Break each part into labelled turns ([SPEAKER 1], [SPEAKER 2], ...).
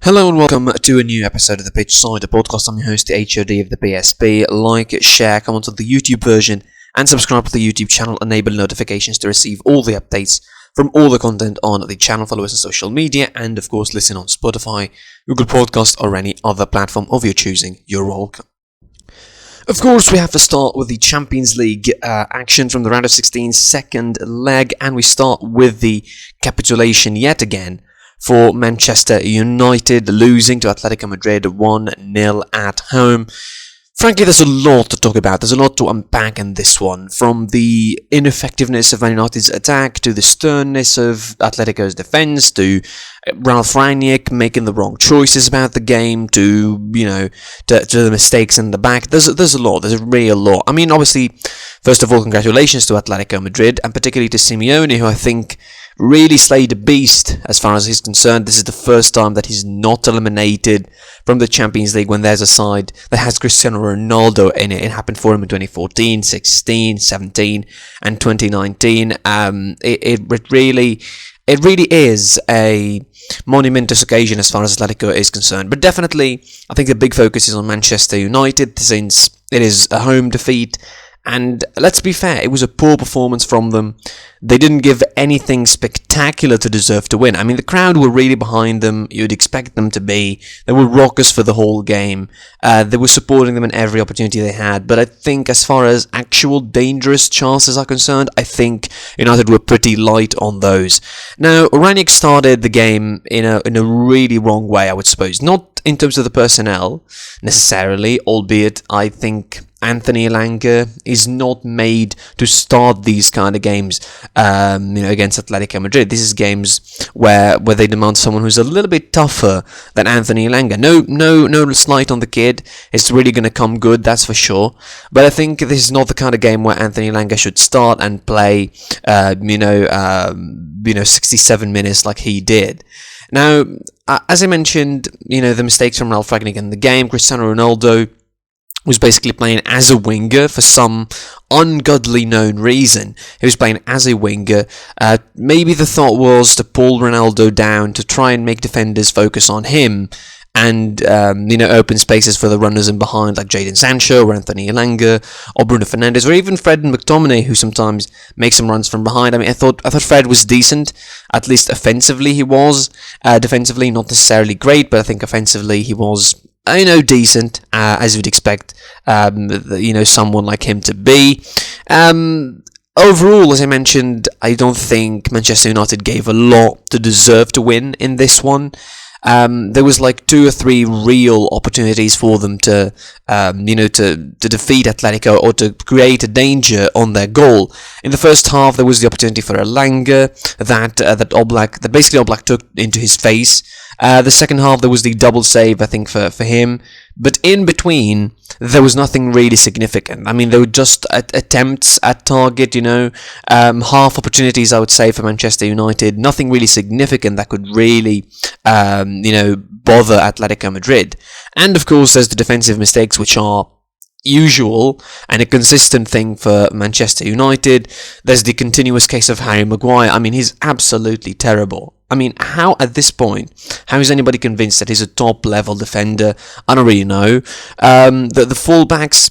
[SPEAKER 1] Hello and welcome to a new episode of the Pitch Side, a podcast. I'm your host, the HOD of the PSP. Like, share, come onto the YouTube version, and subscribe to the YouTube channel. Enable notifications to receive all the updates from all the content on the channel. Follow us on social media, and of course, listen on Spotify, Google Podcast, or any other platform of your choosing. You're welcome. Of course, we have to start with the Champions League action from the round of 16 second leg, and we start with the capitulation yet again for Manchester United, losing to Atletico Madrid 1-0 at home. Frankly, there's a lot to talk about. There's a lot to unpack in this one. From the ineffectiveness of Man United's attack, to the sternness of Atletico's defence, to Ralf Rangnick making the wrong choices about the game, to the mistakes in the back. There's a lot. There's a real lot. I mean, obviously, first of all, congratulations to Atletico Madrid, and particularly to Simeone, who I think really slayed a beast as far as he's concerned. This is the first time that he's not eliminated from the Champions League when there's a side that has Cristiano Ronaldo in it. It happened for him in 2014, 16, 17, and 2019. It really is a monumentous occasion as far as Atletico is concerned. But definitely, I think the big focus is on Manchester United, since it is a home defeat. And let's be fair, it was a poor performance from them. They didn't give anything spectacular to deserve to win. I mean, the crowd were really behind them. You'd expect them to be. They were raucous for the whole game. They were supporting them in every opportunity they had. But I think as far as actual dangerous chances are concerned, I think United were pretty light on those. Now, Rangnick started the game in a really wrong way, I would suppose. Not in terms of the personnel, necessarily, albeit I think Anthony Elanga is not made to start these kind of games, against Atletico Madrid. This is games where they demand someone who's a little bit tougher than Anthony Elanga. No slight on the kid. It's really going to come good, that's for sure. But I think this is not the kind of game where Anthony Elanga should start and play, 67 minutes like he did. Now, as I mentioned, the mistakes from Ralf Rangnick in the game. Cristiano Ronaldo was basically playing as a winger for some ungodly known reason. He was playing as a winger. Maybe the thought was to pull Ronaldo down to try and make defenders focus on him and, open spaces for the runners in behind like Jadon Sancho or Anthony Elanga or Bruno Fernandes or even Fred and McTominay, who sometimes make some runs from behind. I mean, I thought Fred was decent, at least offensively he was. Defensively, not necessarily great, but I think offensively he was decent, as you'd expect, someone like him to be. Overall, as I mentioned, I don't think Manchester United gave a lot to deserve to win in this one. There was like 2 or 3 real opportunities for them to defeat Atletico or to create a danger on their goal. In the first half, there was the opportunity for Elanga that Oblak took into his face. The second half, there was the double save, I think, for him. But in between, there was nothing really significant. I mean, there were just attempts at target, half opportunities, I would say, for Manchester United. Nothing really significant that could really, bother Atletico Madrid. And, of course, there's the defensive mistakes, which are usual and a consistent thing for Manchester United. There's the continuous case of Harry Maguire. I mean, he's absolutely terrible. I mean, how is anybody convinced that he's a top-level defender? I don't really know. The fullbacks,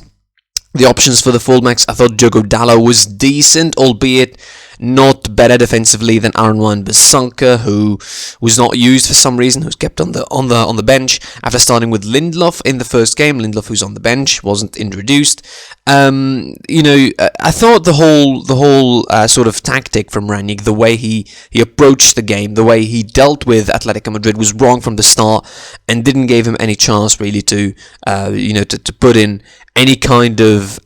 [SPEAKER 1] the options for the fullbacks, I thought Diogo Dalot was decent, albeit not better defensively than Aaron Wan-Bissaka, who was not used for some reason, who's kept on the bench after starting with Lindelof in the first game. Lindelof, who's on the bench, wasn't introduced. I thought the whole sort of tactic from Rangnick, the way he approached the game, the way he dealt with Atletico Madrid was wrong from the start and didn't give him any chance really to put in any kind of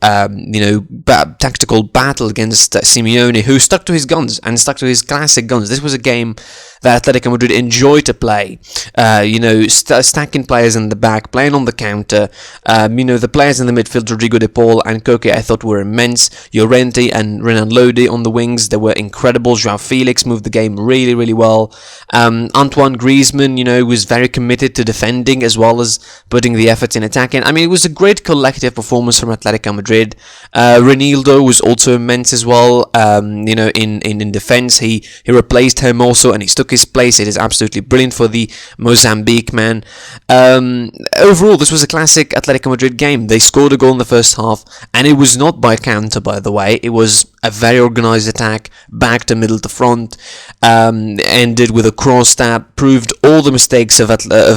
[SPEAKER 1] tactical battle against Simeone, who stuck to his guns and stuck to his classic guns. This was a game that Atletico Madrid enjoyed to play. Stacking players in the back, playing on the counter. The players in the midfield, Rodrigo de Paul and Koke, I thought were immense. Llorente and Renan Lodi on the wings, they were incredible. João Felix moved the game really, really well. Antoine Griezmann, was very committed to defending as well as putting the effort in attacking. I mean, it was a great collective performance from Atletico Madrid. Ronaldo was also immense as well. In defense, he replaced him also, and he stuck his place. It is absolutely brilliant for the Mozambique man. Overall, this was a classic Atletico Madrid game. They scored a goal in the first half, and it was not by counter, by the way. It was a very organised attack, back to middle to front, ended with a cross that proved all the mistakes of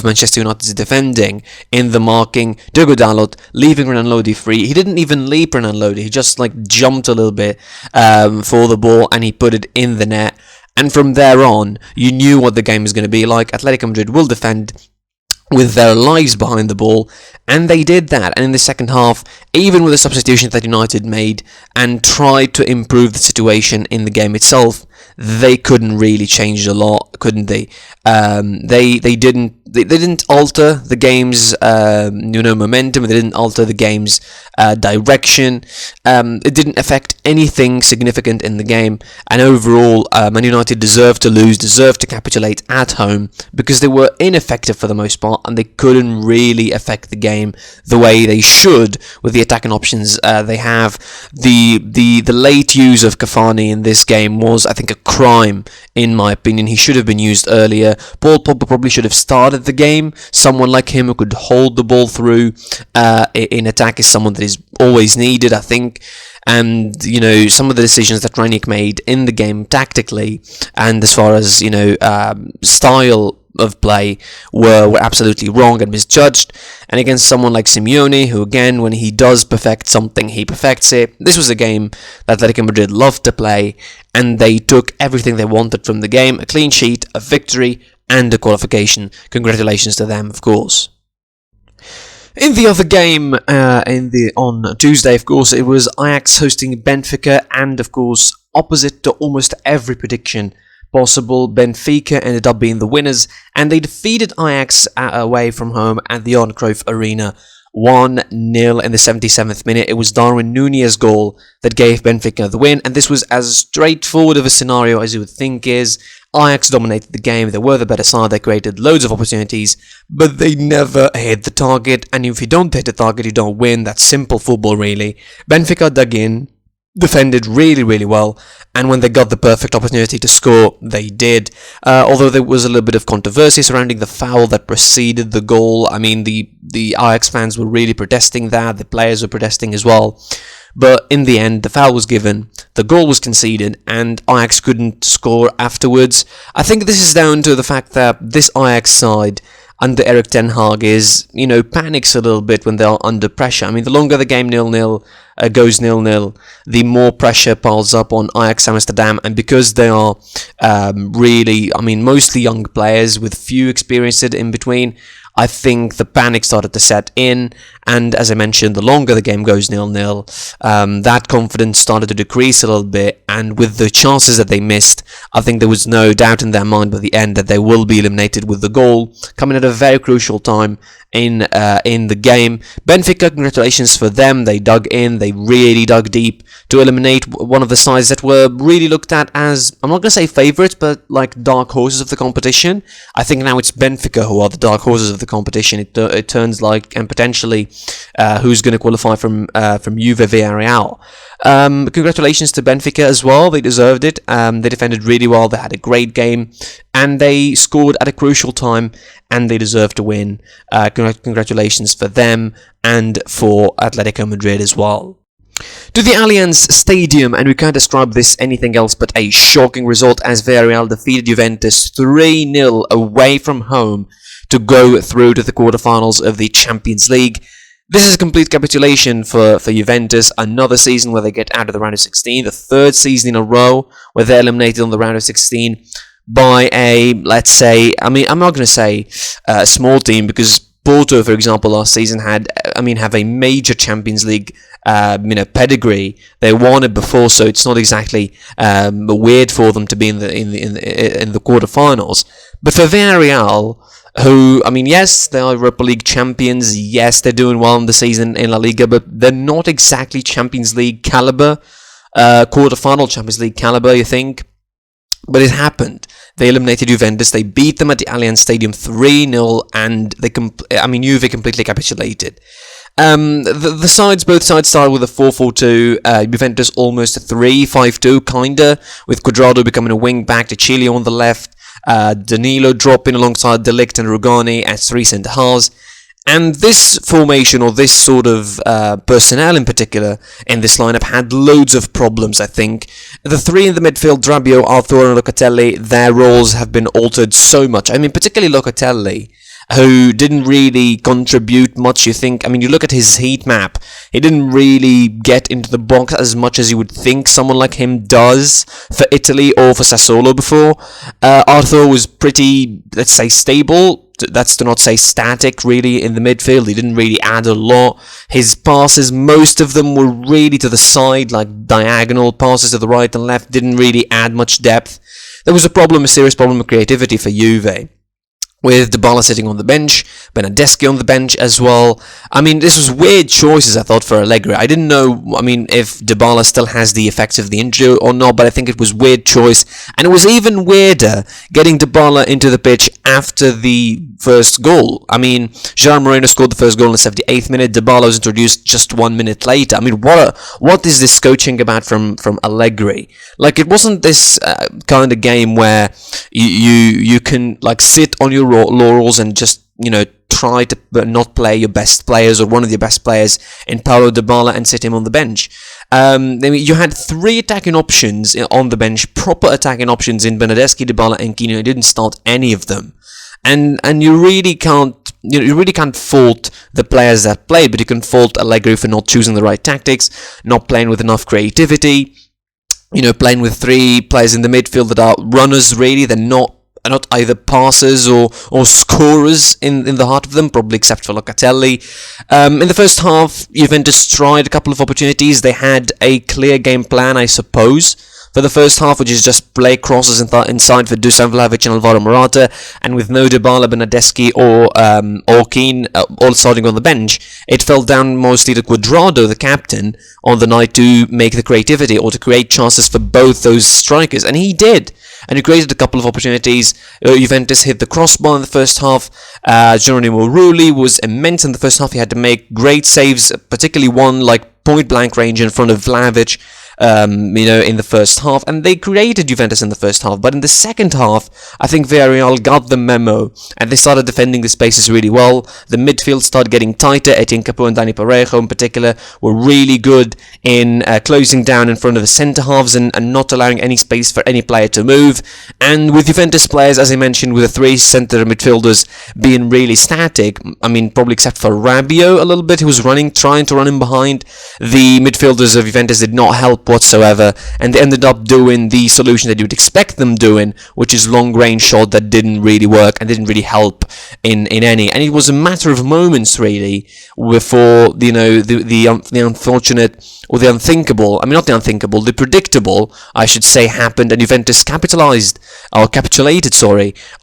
[SPEAKER 1] Manchester United's defending in the marking. Diogo Dalot leaving Renan Lodi free. He didn't even leap Renan Lodi. He just jumped a little bit for the ball, and he put it in the net. And from there on, you knew what the game was going to be like. Atletico Madrid will defend with their lives behind the ball, and they did that. And in the second half, even with the substitutions that United made and tried to improve the situation in the game itself, they couldn't really change a lot, couldn't they? They didn't alter the game's momentum. They didn't alter the game's direction. It didn't affect anything significant in the game. And overall, Man United deserved to lose, deserved to capitulate at home, because they were ineffective for the most part, and they couldn't really affect the game the way they should with the attacking options they have. The late use of Cavani in this game was, I think, a crime, in my opinion. He should have been used earlier. Paul Pogba probably should have started the game. Someone like him who could hold the ball through in attack is someone that is always needed, I think. And, some of the decisions that Rangnick made in the game tactically and as far as, style of play were absolutely wrong and misjudged. And against someone like Simeone, who again, when he does perfect something, he perfects it. This was a game that Atletico Madrid loved to play, and they took everything they wanted from the game: a clean sheet, a victory, and a qualification. Congratulations to them, of course. In the other game, on Tuesday, of course, it was Ajax hosting Benfica, and of course, opposite to almost every prediction possible, Benfica ended up being the winners, and they defeated Ajax away from home at the Johan Cruyff Arena 1-0 in the 77th minute. It was Darwin Núñez's goal that gave Benfica the win, and this was as straightforward of a scenario as you would think is. Ajax dominated the game, they were the better side, they created loads of opportunities, but they never hit the target, and if you don't hit the target, you don't win. That's simple football, really. Benfica dug in, defended really, really well, and when they got the perfect opportunity to score, they did. Although there was a little bit of controversy surrounding the foul that preceded the goal. I mean, the Ajax fans were really protesting that, the players were protesting as well. But in the end, the foul was given, the goal was conceded, and Ajax couldn't score afterwards. I think this is down to the fact that this Ajax side under Erik ten Hag is, panics a little bit when they're under pressure. I mean, the longer the game goes 0-0, the more pressure piles up on Ajax Amsterdam, and because they are mostly young players with few experience in between, I think the panic started to set in, and as I mentioned, the longer the game goes 0-0, that confidence started to decrease a little bit, and with the chances that they missed, I think there was no doubt in their mind by the end that they will be eliminated with the goal coming at a very crucial time in the game. Benfica, congratulations for them. They dug in, they really dug deep to eliminate one of the sides that were really looked at as, I'm not going to say favourites, but like dark horses of the competition. I think now it's Benfica who are the dark horses of the competition. It turns like, and potentially who's going to qualify from Juve Villareal. Congratulations to Benfica as well. They deserved it. They defended really well. They had a great game, and they scored at a crucial time, and they deserve to win. Congratulations for them and for Atletico Madrid as well. To the Allianz Stadium, and we can't describe this anything else but a shocking result as Villareal defeated Juventus 3-0 away from home to go through to the quarterfinals of the Champions League. This is a complete capitulation for Juventus, another season where they get out of the round of 16, the third season in a row where they're eliminated on the round of 16 by a, let's say, I'm not going to say a small team, because Porto, for example, last season have a major Champions League pedigree. They won it before, so it's not exactly weird for them to be in the quarterfinals. But for Villareal, who, yes, they are Europa League champions, yes, they're doing well in the season in La Liga, but they're not exactly Champions League caliber, quarterfinal Champions League caliber, you think? But it happened. They eliminated Juventus, they beat them at the Allianz Stadium 3-0, and Juve completely capitulated. Both sides started with a 4-4-2, Juventus almost a 3-5-2, kinda, with Cuadrado becoming a wing back, De Chilio on the left, Danilo dropping alongside De Ligt and Rugani as 3 centre-halves. And this formation, or this sort of personnel in particular, in this lineup had loads of problems, I think. The 3 in the midfield, Rabiot, Arthur and Locatelli, their roles have been altered so much. I mean, particularly Locatelli, who didn't really contribute much, you think. I mean, you look at his heat map, he didn't really get into the box as much as you would think someone like him does for Italy or for Sassuolo before. Arthur was pretty, let's say, stable. That's to not say static, really, in the midfield. He didn't really add a lot. His passes, most of them were really to the side, like diagonal passes to the right and left, didn't really add much depth. There was a serious problem of creativity for Juve, with Dybala sitting on the bench, Bernardeschi on the bench as well. I mean, this was weird choices, I thought, for Allegri. I didn't know, I mean, if Dybala still has the effects of the injury or not, but I think it was weird choice. And it was even weirder getting Dybala into the pitch after the first goal. I mean, Gerard Moreno scored the first goal in the 78th minute. Dybala was introduced just 1 minute later. I mean, what is this coaching about from Allegri? Like, it wasn't this kind of game where you can, like, sit on your laurels and just, you know, try to not play your best players or one of your best players in Paulo Dybala and sit him on the bench. I mean, you had 3 attacking options on the bench, proper attacking options in Bernardeschi, Dybala and Quino. You didn't start any of them. And you really can't fault the players that played, but you can fault Allegri for not choosing the right tactics, not playing with enough creativity, you know, playing with 3 players in the midfield that are runners, really. They're not either passers or scorers in the heart of them, probably except for Locatelli. In the first half, Juventus tried a couple of opportunities. They had a clear game plan, I suppose, for the first half, which is just play crosses inside for Dusan Vlahovic and Alvaro Morata, and with no Dybala, Bernardeschi or Keane all starting on the bench, it fell down mostly to Cuadrado, the captain, on the night to make the creativity or to create chances for both those strikers, and he did. And he created a couple of opportunities. Juventus hit the crossbar in the first half. Geronimo Rulli was immense in the first half. He had to make great saves, particularly one like point-blank range in front of Vlahovic, you know, in the first half, and they created Juventus in the first half. But in the second half, I think Villareal got the memo, and they started defending the spaces really well. The midfield started getting tighter. Etienne Capo and Dani Parejo in particular were really good in closing down in front of the centre-halves and not allowing any space for any player to move. And with Juventus players, as I mentioned, with the 3 centre midfielders being really static, I mean, probably except for Rabiot a little bit, who was trying to run in behind, the midfielders of Juventus did not help whatsoever, and they ended up doing the solution that you would expect them doing, which is long-range shot that didn't really work and didn't really help in any. And it was a matter of moments, really, before, you know, the unfortunate, or the unthinkable, I mean, not the unthinkable, the predictable, I should say, happened, and Juventus capitulated,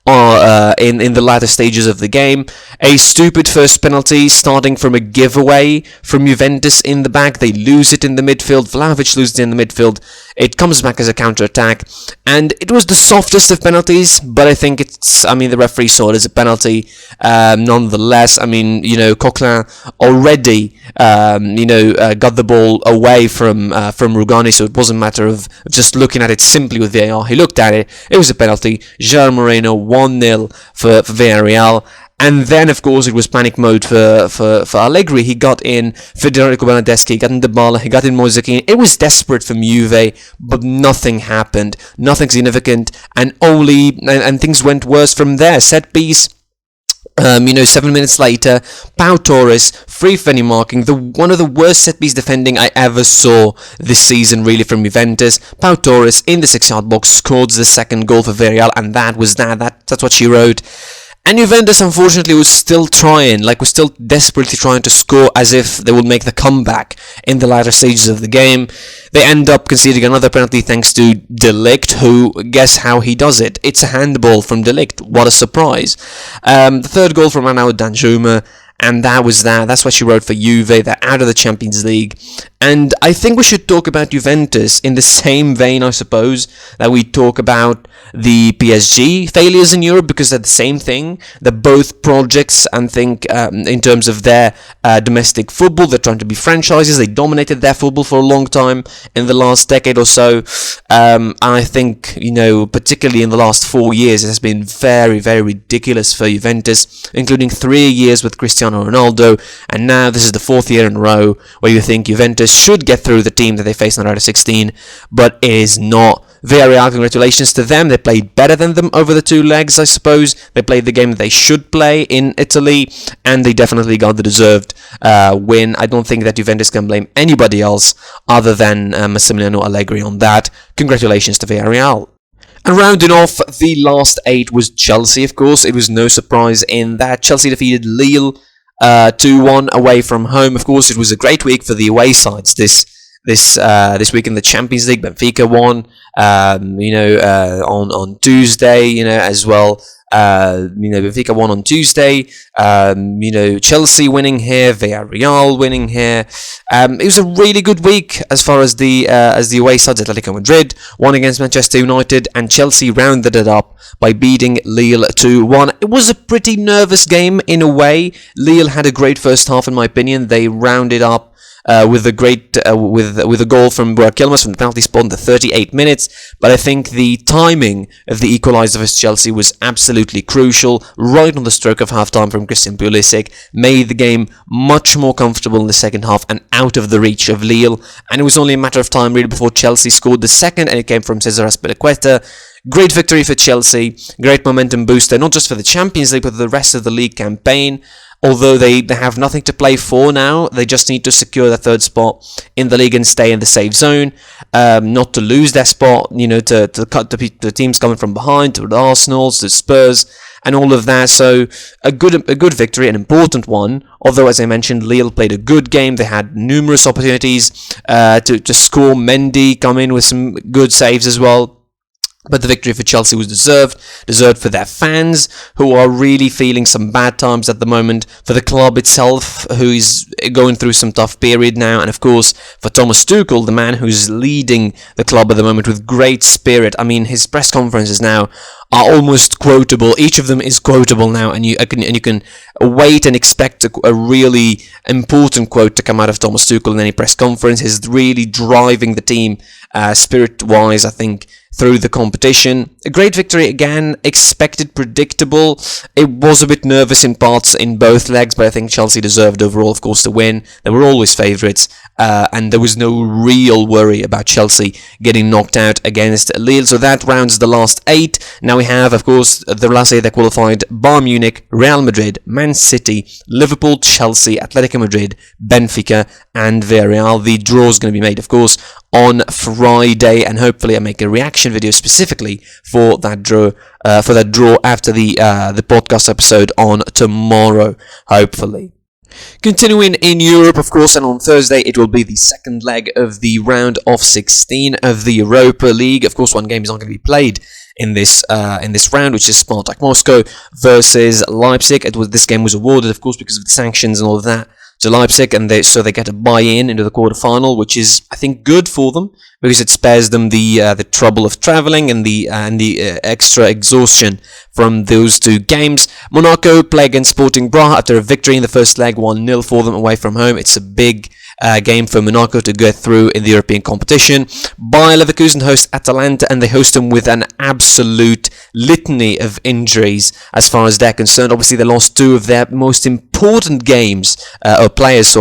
[SPEAKER 1] in the latter stages of the game. A stupid first penalty starting from a giveaway from Juventus in the back. They lose it in the midfield. Vlahovic loses it in the midfield. It comes back as a counter-attack, and it was the softest of penalties, but I think the referee saw it as a penalty nonetheless. I mean, you know, Coquelin already, got the ball away from Rugani, so it wasn't a matter of just looking at it simply with VAR. He looked at it, it was a penalty. Gerard Moreno 1-0 for Villareal. And then, of course, it was panic mode for Allegri. He got in Federico Bernardeschi, he got in Dybala, he got in Moise Kean. It was desperate from Juve, but nothing happened, nothing significant, and things went worse from there. Set piece. 7 minutes later, Pau Torres, free for any marking, one of the worst set-piece defending I ever saw this season, really, from Juventus. Pau Torres, in the 6-yard box, scored the second goal for Villareal, and that was that. That's what she wrote. And Juventus, unfortunately, was still desperately trying to score as if they would make the comeback in the latter stages of the game. They end up conceding another penalty thanks to De Ligt, who, guess how he does it? It's a handball from De Ligt. What a surprise. The third goal from Arnaud Danjuma, and that was that. That's what she wrote for Juve. They're out of the Champions League. And I think we should talk about Juventus in the same vein, I suppose, that we talk about the PSG failures in Europe, because they're the same thing. They're both projects, and think in terms of their domestic football, they're trying to be franchises. They dominated their football for a long time in the last decade or so. And I think, particularly in the last 4 years, it has been very, very ridiculous for Juventus, including 3 years with Cristiano Ronaldo, and now this is the 4th year in a row where you think Juventus should get through the team that they face in the round of 16, but it is not. Villareal, congratulations to them. They played better than them over the 2 legs, I suppose. They played the game that they should play in Italy, and they definitely got the deserved win. I don't think that Juventus can blame anybody else other than Massimiliano Allegri on that. Congratulations to Villareal. And rounding off the last 8 was Chelsea, of course. It was no surprise in that Chelsea defeated Lille 2-1 away from home. Of course, it was a great week for the away sides this week in the Champions League. Benfica won, on Tuesday, as well. Benfica won on Tuesday. Chelsea winning here, Villareal winning here. It was a really good week as far as the away sides. Atletico Madrid won against Manchester United, and Chelsea rounded it up by beating Lille 2-1. It was a pretty nervous game in a way. Lille had a great first half, in my opinion. They rounded up with a great with a goal from Burak Yilmaz from the penalty spot in the 38 minutes. But I think the timing of the equaliser for Chelsea was absolutely crucial. Right on the stroke of half-time from Christian Pulisic made the game much more comfortable in the second half and out of the reach of Lille. And it was only a matter of time really before Chelsea scored the second, and it came from Cesar Azpilicueta. Great victory for Chelsea, great momentum booster, not just for the Champions League, but for the rest of the league campaign. Although they have nothing to play for now, they just need to secure the 3rd spot in the league and stay in the safe zone, not to lose their spot, to cut the teams coming from behind, to the Arsenals, to Spurs, and all of that. So a good victory, an important one. Although, as I mentioned, Lille played a good game. They had numerous opportunities to score. Mendy come in with some good saves as well. But the victory for Chelsea was deserved for their fans, who are really feeling some bad times at the moment, for the club itself, who is going through some tough period now, and of course for Thomas Tuchel, the man who's leading the club at the moment with great spirit. I mean, his press conferences now are almost quotable. Each of them is quotable now, and you can wait and expect a really important quote to come out of Thomas Tuchel in any press conference. He's really driving the team spirit-wise, I think, through the competition. A great victory again, expected, predictable. It was a bit nervous in parts in both legs, but I think Chelsea deserved overall, of course, to win. They were always favourites, and there was no real worry about Chelsea getting knocked out against Lille. So that rounds the last 8. Now we have, of course, the last 8 that qualified: Bayern Munich, Real Madrid, Man City, Liverpool, Chelsea, Atletico Madrid, Benfica, and Villareal. The draw is going to be made, of course, on Friday, and hopefully I make a reaction video specifically for that draw after the podcast episode on tomorrow, hopefully. Continuing in Europe, of course, and on Thursday it will be the second leg of the round of 16 of the Europa League. Of course, one game is not going to be played in this round, which is Spartak Moscow versus Leipzig. This game was awarded, of course, because of the sanctions and all of that, to Leipzig, and so they get a buy-in into the quarterfinal, which is, I think, good for them, because it spares them the trouble of travelling and the extra exhaustion from those 2 games. Monaco play against Sporting Braga after a victory in the first leg, 1-0 for them away from home. It's a big game for Monaco to get through in the European competition. Bayer Leverkusen host Atalanta, and they host them with an absolute litany of injuries as far as they're concerned. Obviously, they lost 2 of their most important players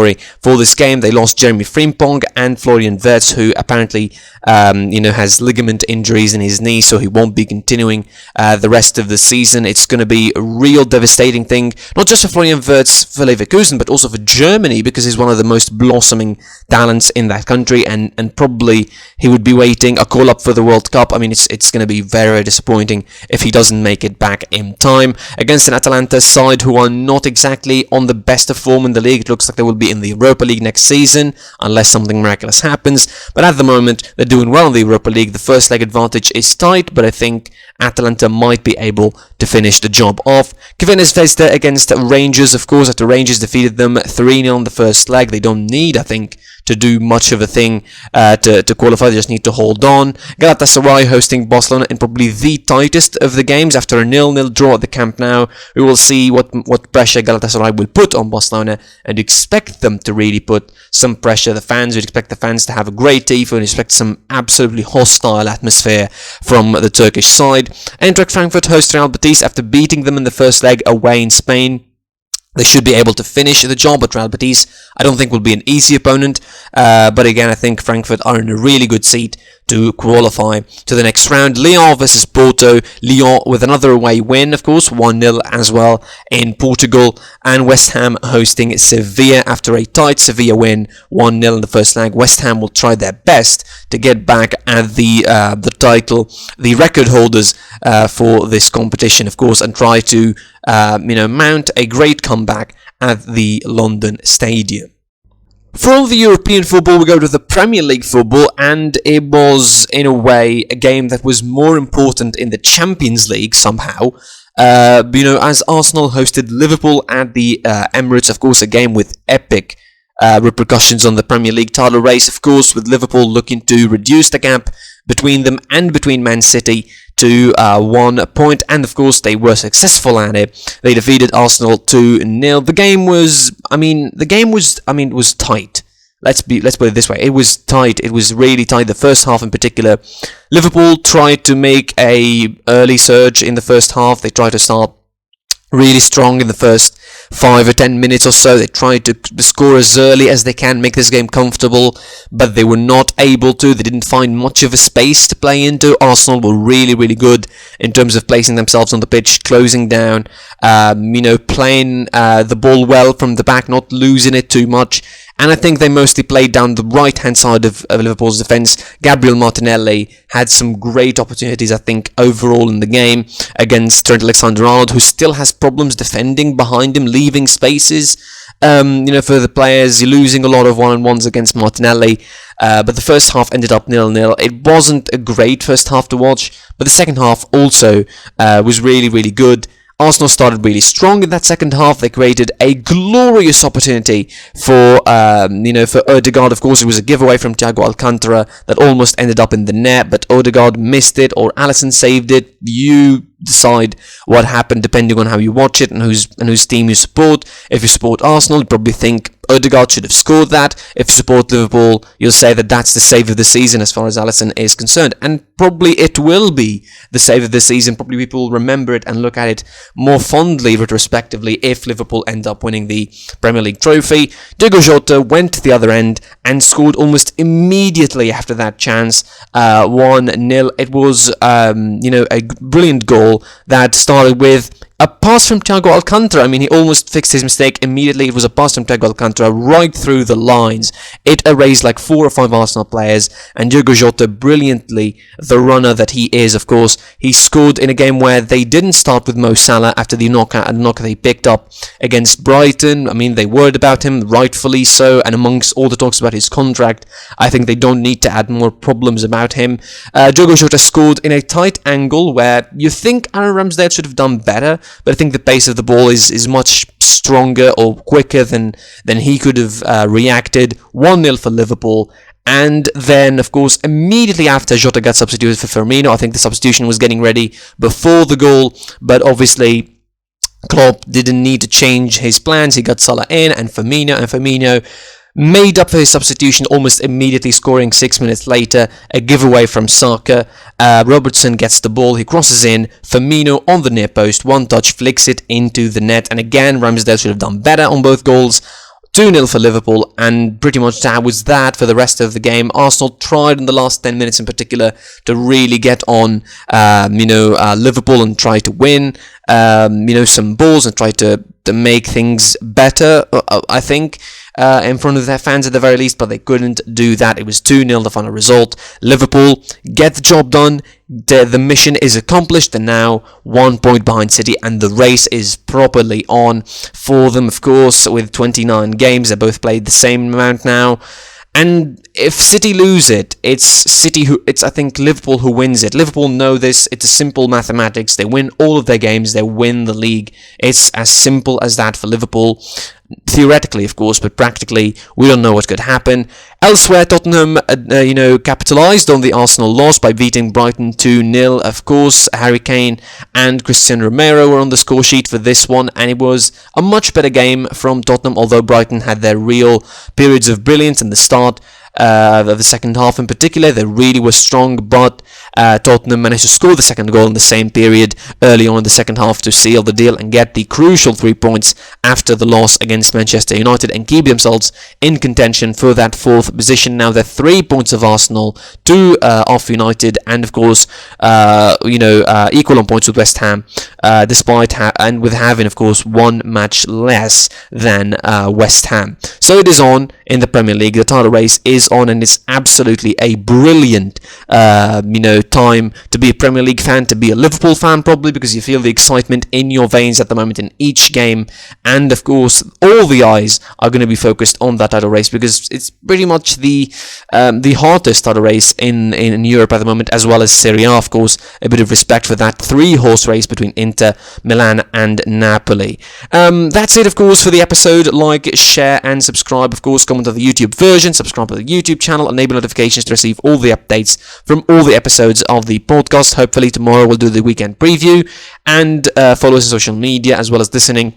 [SPEAKER 1] for this game. They lost Jeremy Frimpong and Florian Wirtz, who apparently has ligament injuries in his knee, so he won't be continuing the rest of the season. It's going to be a real devastating thing, not just for Florian Wirtz for Leverkusen, but also for Germany, because he's one of the most blossoming talents in that country, and probably he would be waiting a call-up for the World Cup. I mean, it's going to be very, very disappointing if he doesn't make it back in time against an Atalanta side who are not exactly on the best of form in the league. It looks like they will be in the Europa League next season, unless something miraculous happens. But at the moment, they're doing well in the Europa League. The first leg advantage is tight, but I think Atalanta might be able to finish the job off. Crvena Zvezda against Rangers, of course, after Rangers defeated them 3-0 in the first leg. They don't need, I think, to do much of a thing to qualify. They just need to hold on. Galatasaray hosting Barcelona in probably the tightest of the games after a 0-0 draw at the Camp Nou. We will see what pressure Galatasaray will put on Barcelona, and expect them to really put some pressure. The fans would expect the fans to have a great tifo and expect some absolutely hostile atmosphere from the Turkish side. Eintracht Frankfurt host Real Betis after beating them in the first leg away in Spain. They should be able to finish the job, but Real Betis I don't think will be an easy opponent. But again, I think Frankfurt are in a really good seat to qualify to the next round. Lyon versus Porto. Lyon with another away win, of course, 1-0 as well in Portugal. And West Ham hosting Sevilla after a tight Sevilla win, 1-0 in the first leg. West Ham will try their best to get back at the title, the record holders for this competition, of course, and try to mount a great comeback at the London Stadium. From the European football, we go to the Premier League football, and it was, in a way, a game that was more important in the Champions League somehow. As Arsenal hosted Liverpool at the Emirates, of course, a game with epic repercussions on the Premier League title race, of course, with Liverpool looking to reduce the gap between them and between Man City to 1 point, and of course they were successful at it. They defeated Arsenal 2-0. The game was tight. Let's put it this way. It was tight. It was really tight. The first half in particular, Liverpool tried to make a early surge in the first half. They tried to start really strong in the first 5 or 10 minutes or so. They tried to score as early as they can, make this game comfortable, but they were not able to. They didn't find much of a space to play into. Arsenal were really, really good in terms of placing themselves on the pitch, closing down, playing the ball well from the back, not losing it too much. And I think they mostly played down the right-hand side of Liverpool's defence. Gabriel Martinelli had some great opportunities, I think, overall in the game against Trent Alexander-Arnold, who still has problems defending behind him, leaving spaces. For the players, you're losing a lot of one-on-ones against Martinelli. But the first half ended up 0-0. It wasn't a great first half to watch, but the second half also was really, really good. Arsenal started really strong in that second half. They created a glorious opportunity for Odegaard. Of course, it was a giveaway from Thiago Alcantara that almost ended up in the net, but Odegaard missed it, or Alisson saved it. You decide what happened depending on how you watch it and whose team you support. If you support Arsenal, you probably think Odegaard should have scored that. If you support Liverpool, you'll say that that's the save of the season as far as Alisson is concerned. And probably it will be the save of the season. Probably people will remember it and look at it more fondly retrospectively if Liverpool end up winning the Premier League trophy. Diogo Jota went to the other end and scored almost immediately after that chance. 1-0. It was a brilliant goal that started with a pass from Thiago Alcantara. I mean, he almost fixed his mistake immediately. It was a pass from Thiago Alcantara right through the lines. It erased like 4 or 5 Arsenal players, and Diogo Jota, brilliantly, the runner that he is, of course, he scored in a game where they didn't start with Mo Salah after the knock they picked up against Brighton. I mean, they worried about him, rightfully so, and amongst all the talks about his contract, I think they don't need to add more problems about him. Diogo Jota scored in a tight angle where you think Aaron Ramsdale should have done better, but I think the pace of the ball is much stronger or quicker than he could have reacted. 1-0 for Liverpool. And then, of course, immediately after, Jota got substituted for Firmino. I think the substitution was getting ready before the goal, but obviously Klopp didn't need to change his plans. He got Salah in and Firmino made up for his substitution almost immediately, scoring 6 minutes later. A giveaway from Saka. Robertson gets the ball, he crosses in, Firmino on the near post, one touch, flicks it into the net, and again Ramsdale should have done better on both goals. 2-0 for Liverpool, and pretty much that was that for the rest of the game. Arsenal tried in the last 10 minutes in particular to really get on Liverpool and try to win some balls and try to make things better, I think, in front of their fans at the very least, but they couldn't do that. It was 2-0 the final result. Liverpool get the job done. The mission is accomplished. They're now 1 point behind City, and the race is properly on for them, of course, with 29 games. They both played the same amount now. And if City lose it, it's I think Liverpool who wins it. Liverpool know this. It's a simple mathematics. They win all of their games. They win the league. It's as simple as that for Liverpool. Theoretically, of course, but practically, we don't know what could happen. Elsewhere, Tottenham, capitalised on the Arsenal loss by beating Brighton 2-0. Of course, Harry Kane and Christian Romero were on the score sheet for this one, and it was a much better game from Tottenham, although Brighton had their real periods of brilliance in the start of the second half in particular. They really were strong, but Tottenham managed to score the second goal in the same period early on in the second half to seal the deal and get the crucial 3 points after the loss against Manchester United and keep themselves in contention for that fourth position. Now they're 3 points of Arsenal, 2 off United, and of course equal on points with West Ham, despite with having of course 1 match less than West Ham. So it is on in the Premier League. The title race is on, and it's absolutely a brilliant time to be a Premier League fan, to be a Liverpool fan probably, because you feel the excitement in your veins at the moment in each game, and of course all the eyes are going to be focused on that title race because it's pretty much the hottest title race in Europe at the moment, as well as Serie A. Of course, a bit of respect for that 3-horse race between Inter, Milan and Napoli. That's it of course for the episode. Like, share and subscribe. Of course, comment on the YouTube version, subscribe to the YouTube channel, enable notifications to receive all the updates from all the episodes of the podcast. Hopefully tomorrow we'll do the weekend preview, and follow us on social media as well as listening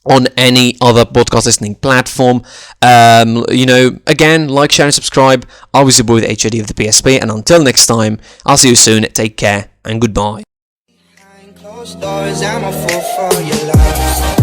[SPEAKER 1] on any other podcast listening platform. Again, like, share and subscribe. I was your boy, the HOD of the PSP, and until next time, I'll see you soon. Take care and goodbye.
[SPEAKER 2] Behind closed doors, I'm a fool for your love.